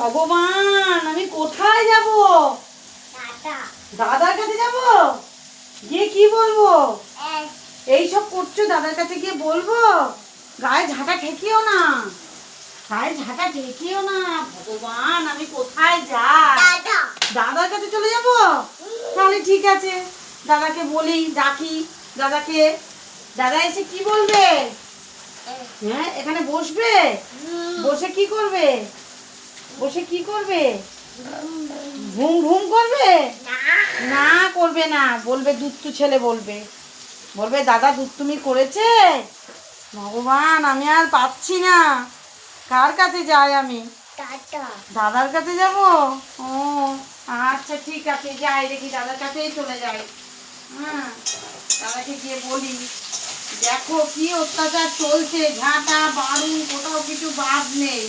ভগবান, আমি কোথায় যাব? দাদার কাছে যাব? গিয়ে কি বলবো? এইসব করছো, দাদার কাছে গিয়ে বলবো? গায়ে ঝাঁটা ঠেকিও না, গায়ে ঝাঁটা ঠেকিও না। ভগবান, আমি কোথায় যাই? দাদার কাছে চলে যাব? তাহলে ঠিক আছে, দাদাকে বলি, ডাকি দাদাকে। দাদা এসে কি বলবে? হ্যাঁ, এখানে বসবে, বসে কি করবে? বসে কি করবে? ঘুম ঘুম করবে? না, করবে না। বলবে দুত্তু ছেলে, বলবে বলবে দাদা দুত্তুমি করেছে। ভগবান, আমি আর পাচ্ছি না। কার কাছে যাই আমি? দাদার কাছে যাব? ও আচ্ছা, ঠিক আছে, যাই, দেখি দাদার কাছেই চলে যাই। হ্যাঁ, দাদাকে গিয়ে বলি, দেখো কি অত্যাচার চলছে, ঝাঁটা বারুন কোথাও কিছু বাদ নেই।